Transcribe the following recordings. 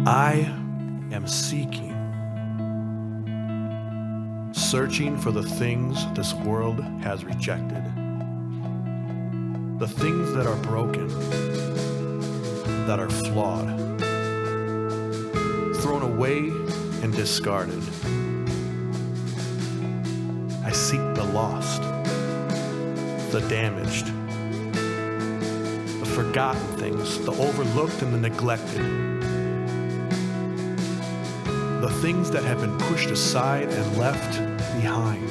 I am searching for the things this world has rejected, the things that are broken, that are flawed, thrown away and discarded. I seek the lost, the damaged, the forgotten things, the overlooked and the neglected, the things that have been pushed aside and left behind.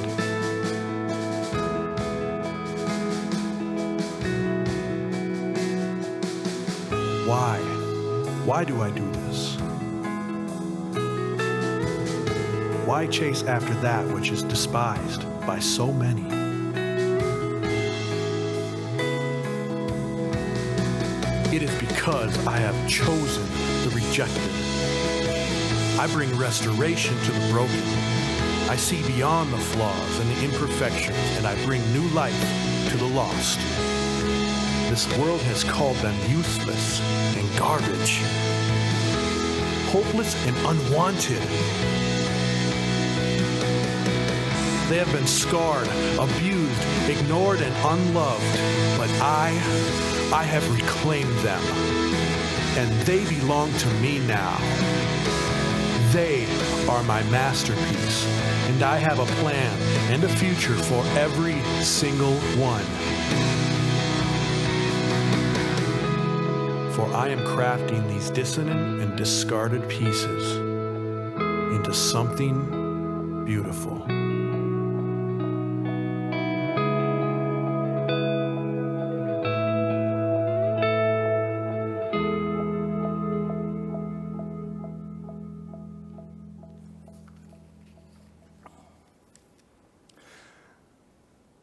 Why? Why do I do this? Why chase after that which is despised by so many? It is because I have chosen the rejected. I bring restoration to the broken. I see beyond the flaws and the imperfections, and I bring new life to the lost. This world has called them useless and garbage, hopeless and unwanted. They have been scarred, abused, ignored, and unloved, but I have reclaimed them, and they belong to me now. They are my masterpiece, and I have a plan and a future for every single one. For I am crafting these dissonant and discarded pieces into something beautiful.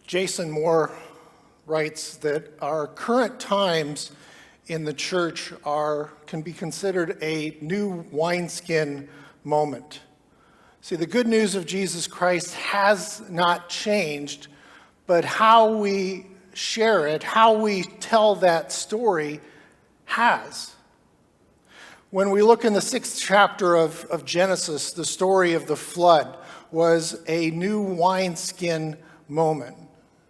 Jason Moore writes that our current times in the church can be considered a new wineskin moment. See, the good news of Jesus Christ has not changed, but how we share it, how we tell that story has. When we look in the 6th chapter of Genesis, the story of the flood was a new wineskin moment.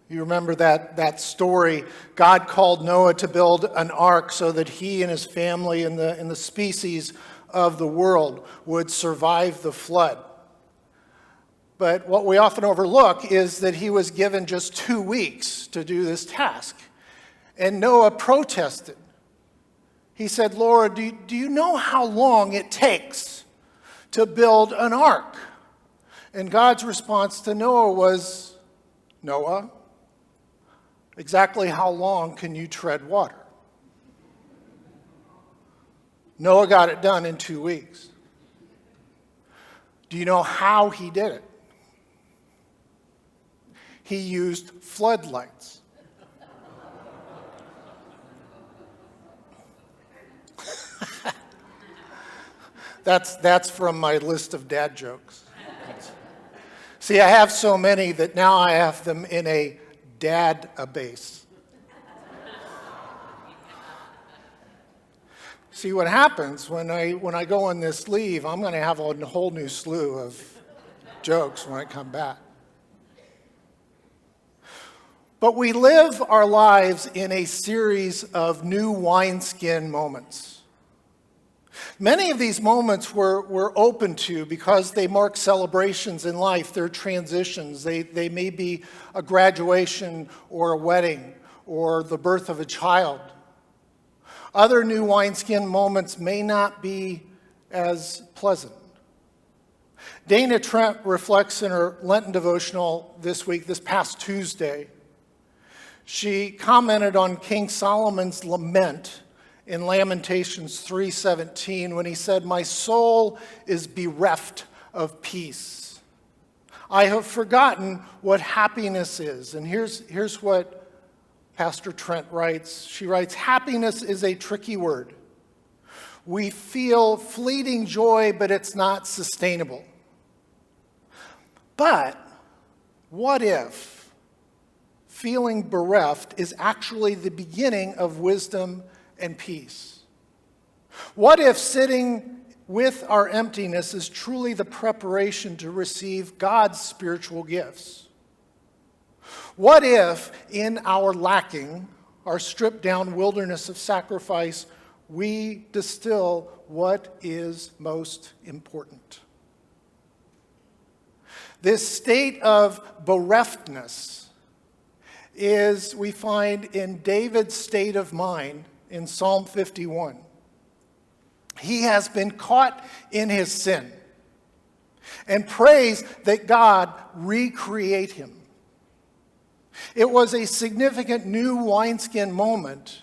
You remember that story. God called Noah to build an ark so that he and his family and the species of the world would survive the flood. But what we often overlook is that he was given just 2 weeks to do this task. And Noah protested. He said, "Lord, do you know how long it takes to build an ark?" And God's response to Noah was, "Noah, exactly how long can you tread water?" Noah got it done in 2 weeks. Do you know how he did it? He used floodlights. That's from my list of dad jokes. See, I have so many that now I have them in a dad-a-base. See, what happens when I go on this leave, I'm going to have a whole new slew of jokes when I come back. But we live our lives in a series of new wineskin moments. Many of these moments we're open to because they mark celebrations in life. They're transitions. They may be a graduation or a wedding or the birth of a child. Other new wineskin moments may not be as pleasant. Dana Trent reflects in her Lenten devotional this past Tuesday. She commented on King Solomon's lament in Lamentations 3:17 when he said, "My soul is bereft of peace. I have forgotten what happiness is." And here's what Pastor Trent writes. She writes, "Happiness is a tricky word. We feel fleeting joy, but it's not sustainable. But what if feeling bereft is actually the beginning of wisdom and peace? What if sitting with our emptiness is truly the preparation to receive God's spiritual gifts. What if, in our lacking, our stripped down wilderness of sacrifice, we distill what is most important? This state of bereftness is, we find in David's state of mind in Psalm 51. He has been caught in his sin and prays that God recreate him. It was a significant new wineskin moment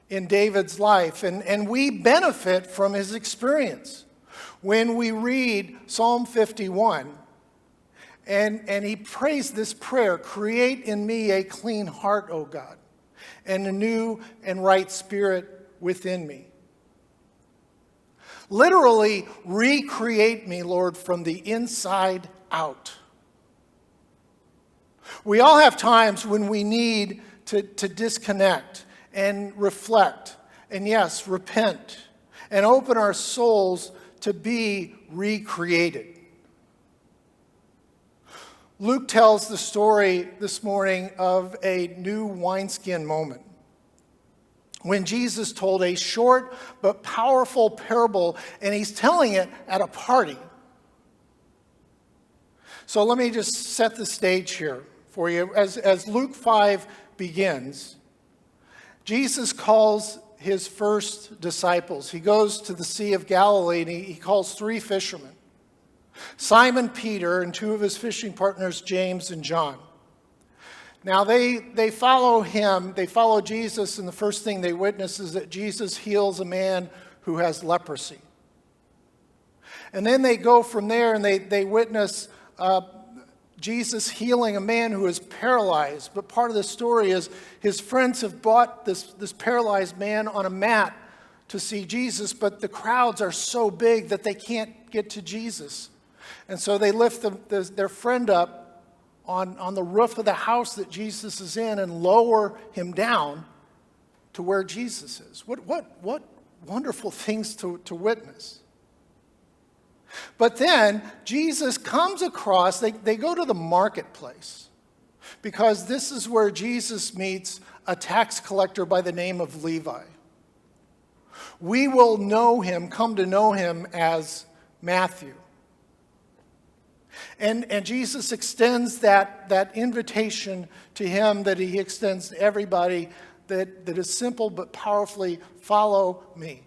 in David's life, and we benefit from his experience. When we read Psalm 51, and he prays this prayer, "Create in me a clean heart, O God, and a new and right spirit within me." Literally, recreate me, Lord, from the inside out. We all have times when we need to disconnect and reflect, and yes, repent, and open our souls to be recreated. Luke tells the story this morning of a new wineskin moment, when Jesus told a short but powerful parable, and he's telling it at a party. So let me just set the stage here for you. As Luke 5 begins, Jesus calls his first disciples. He goes to the Sea of Galilee, and he calls 3 fishermen: Simon Peter and 2 of his fishing partners, James and John. Now they follow him, they follow Jesus, and the first thing they witness is that Jesus heals a man who has leprosy. And then they go from there and they witness Jesus healing a man who is paralyzed. But part of the story is his friends have brought this paralyzed man on a mat to see Jesus, but the crowds are so big that they can't get to Jesus. And so they lift their friend up on the roof of the house that Jesus is in and lower him down to where Jesus is. What wonderful things to witness. But then Jesus comes across, they go to the marketplace, because this is where Jesus meets a tax collector by the name of Levi. We will come to know him as Matthew. And Jesus extends that invitation to him that he extends to everybody, that is simple but powerfully: follow me.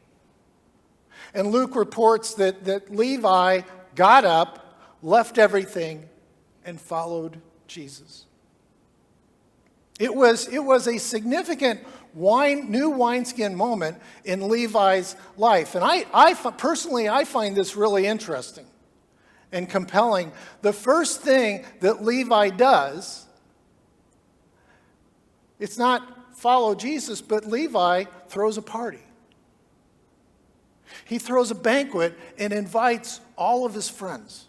And Luke reports that Levi got up, left everything, and followed Jesus. It was a significant new wineskin moment in Levi's life. And I personally find this really interesting and compelling. The first thing that Levi does, it's not follow Jesus, but Levi throws a party. He throws a banquet and invites all of his friends.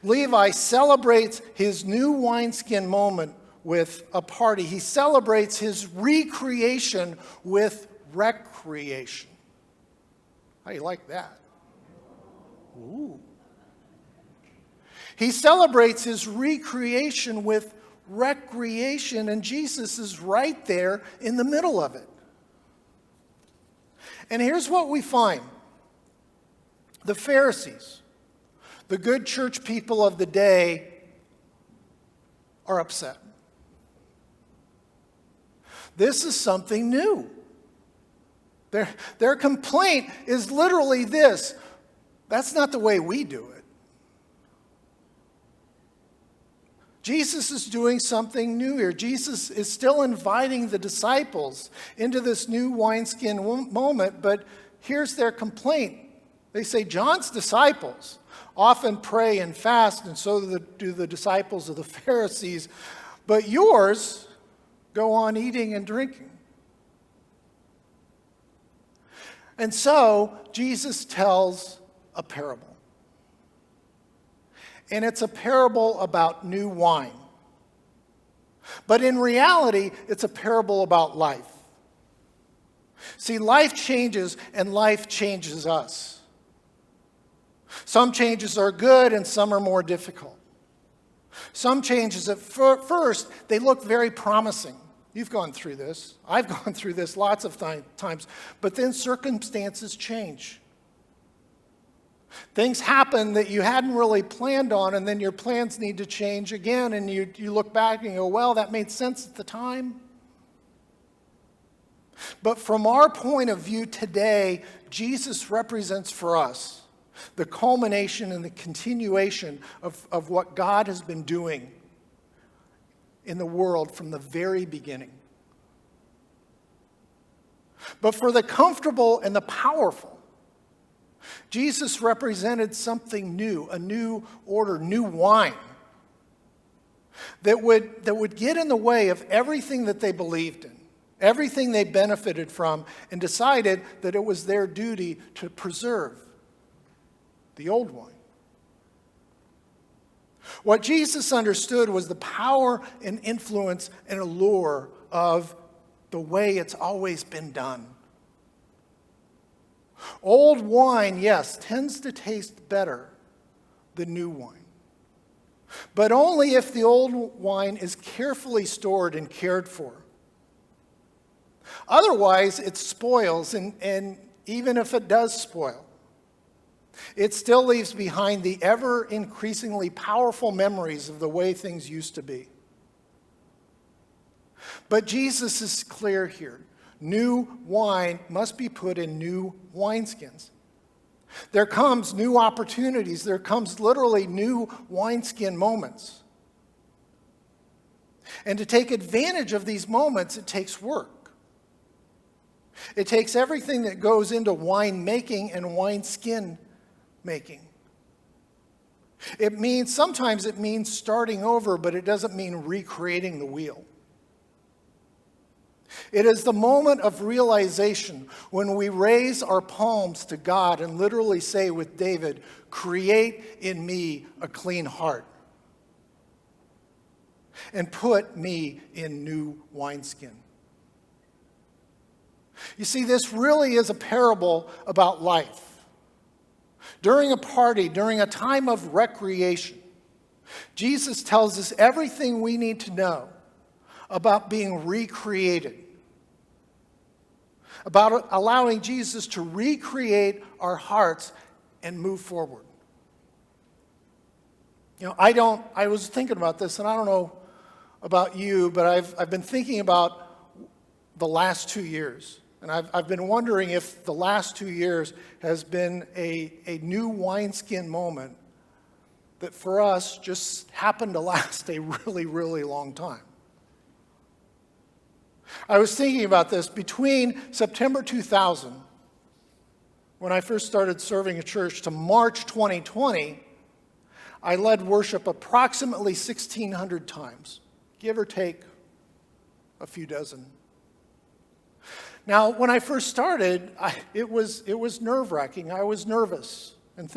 Levi celebrates his new wineskin moment with a party. He celebrates his recreation with recreation. How do you like that? Ooh. He celebrates his recreation with recreation, and Jesus is right there in the middle of it. And here's what we find. The Pharisees, the good church people of the day, are upset. This is something new. Their complaint is literally this: that's not the way we do it. Jesus is doing something new here. Jesus is still inviting the disciples into this new wineskin moment, but here's their complaint. They say, John's disciples often pray and fast, and so do the disciples of the Pharisees, but yours go on eating and drinking. And so Jesus tells a parable. And it's a parable about new wine. But in reality, it's a parable about life. See, life changes and life changes us. Some changes are good and some are more difficult. Some changes at first, they look very promising. You've gone through this. I've gone through this lots of times. But then circumstances change. Things happen that you hadn't really planned on, and then your plans need to change again, and you look back and you go, well, that made sense at the time. But from our point of view today, Jesus represents for us the culmination and the continuation of what God has been doing in the world from the very beginning. But for the comfortable and the powerful, Jesus represented something new, a new order, new wine that would get in the way of everything that they believed in, everything they benefited from, and decided that it was their duty to preserve the old wine. What Jesus understood was the power and influence and allure of the way it's always been done. Old wine, yes, tends to taste better than new wine. But only if the old wine is carefully stored and cared for. Otherwise, it spoils, and even if it does spoil, it still leaves behind the ever increasingly powerful memories of the way things used to be. But Jesus is clear here. New wine must be put in new wineskins. There comes new opportunities. There comes literally new wineskin moments. And to take advantage of these moments, it takes work. It takes everything that goes into wine making and wineskin making. Sometimes it means starting over, but it doesn't mean recreating the wheel. It is the moment of realization when we raise our palms to God and literally say with David, "Create in me a clean heart and put me in new wineskin." You see, this really is a parable about life. During a party, during a time of recreation, Jesus tells us everything we need to know about being recreated, about allowing Jesus to recreate our hearts and move forward. I was thinking about this, and I don't know about you, but I've been thinking about the last 2 years. And I've been wondering if the last 2 years has been a new wineskin moment that for us just happened to last a really, really long time. I was thinking about this between September 2000, when I first started serving a church, to March 2020, I led worship approximately 1,600 times, give or take a few dozen. Now, when I first started, it was nerve-wracking. I was nervous, and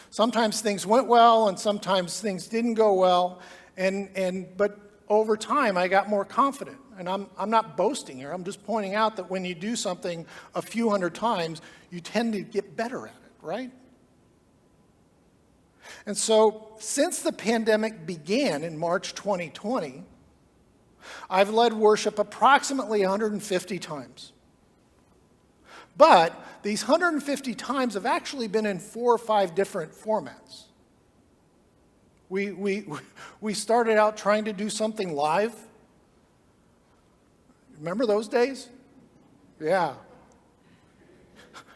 sometimes things went well, and sometimes things didn't go well. But over time, I got more confident. And I'm not boasting here. I'm just pointing out that when you do something a few hundred times, you tend to get better at it, right? And so, since the pandemic began in March 2020, I've led worship approximately 150 times. But these 150 times have actually been in 4 or 5 different formats. We started out trying to do something live. Remember those days? Yeah.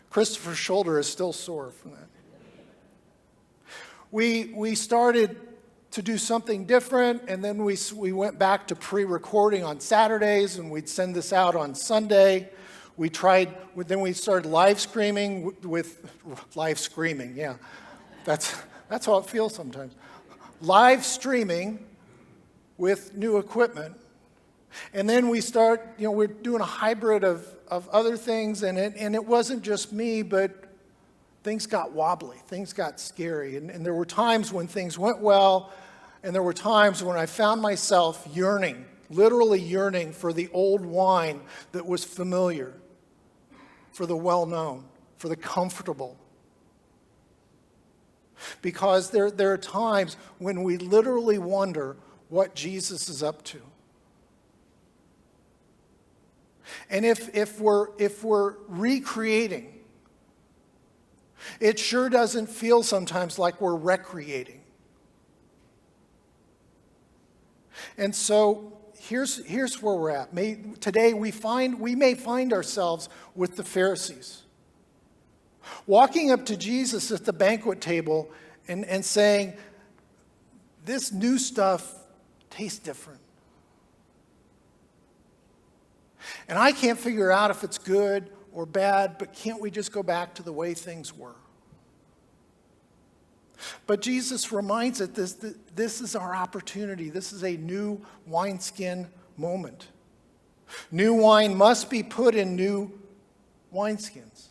Christopher's shoulder is still sore from that. We started to do something different, and then we went back to pre-recording on Saturdays, and we'd send this out on Sunday. Then we started live streaming yeah. That's how it feels sometimes. Live streaming with new equipment. And then we're doing a hybrid of other things, and it wasn't just me, but things got wobbly, things got scary. And there were times when things went well, and there were times when I found myself literally yearning for the old wine that was familiar. for the well-known, for the comfortable. Because there are times when we literally wonder what Jesus is up to. And if we're recreating, it sure doesn't feel sometimes like we're recreating. And so here's where we're at. Today we may find ourselves with the Pharisees, walking up to Jesus at the banquet table and saying, this new stuff tastes different. And I can't figure out if it's good or bad, but can't we just go back to the way things were? But Jesus reminds us that this is our opportunity. This is a new wineskin moment. New wine must be put in new wineskins.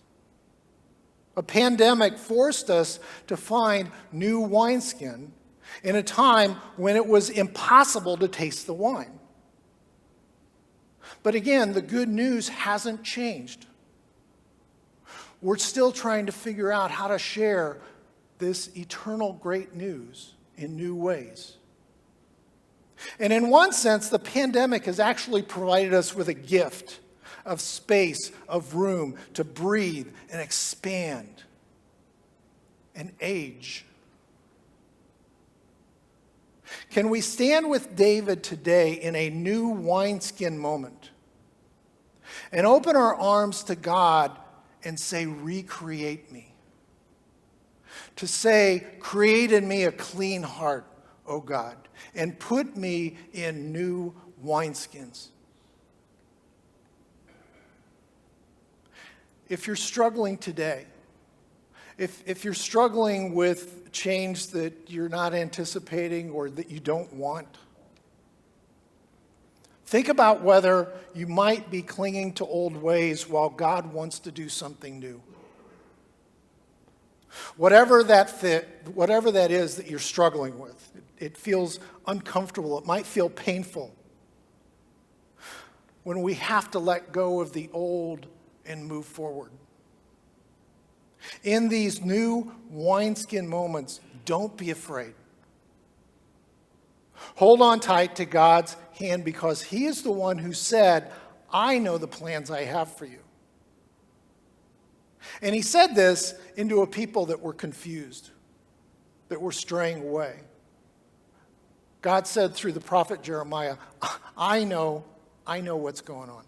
A pandemic forced us to find new wineskin in a time when it was impossible to taste the wine. But again, the good news hasn't changed. We're still trying to figure out how to share this eternal great news in new ways. And in one sense, the pandemic has actually provided us with a gift of space, of room to breathe and expand and age. Can we stand with David today in a new wineskin moment and open our arms to God and say, recreate me? To say, create in me a clean heart, O God, and put me in new wineskins. If you're struggling today, if you're struggling with change that you're not anticipating or that you don't want, think about whether you might be clinging to old ways while God wants to do something new. Whatever that is that you're struggling with, it feels uncomfortable, it might feel painful. When we have to let go of the old and move forward. In these new wineskin moments, don't be afraid. Hold on tight to God's hand because He is the one who said, I know the plans I have for you. And He said this into a people that were confused, that were straying away. God said through the prophet Jeremiah, I know what's going on.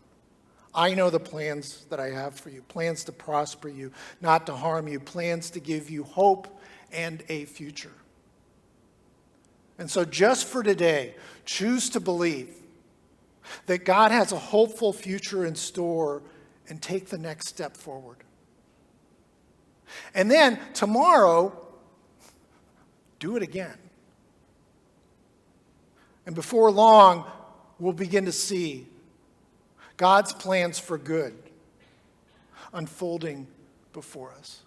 I know the plans that I have for you, plans to prosper you, not to harm you, plans to give you hope and a future. And so just for today, choose to believe that God has a hopeful future in store and take the next step forward. And then tomorrow, do it again. And before long, we'll begin to see God's plans for good unfolding before us.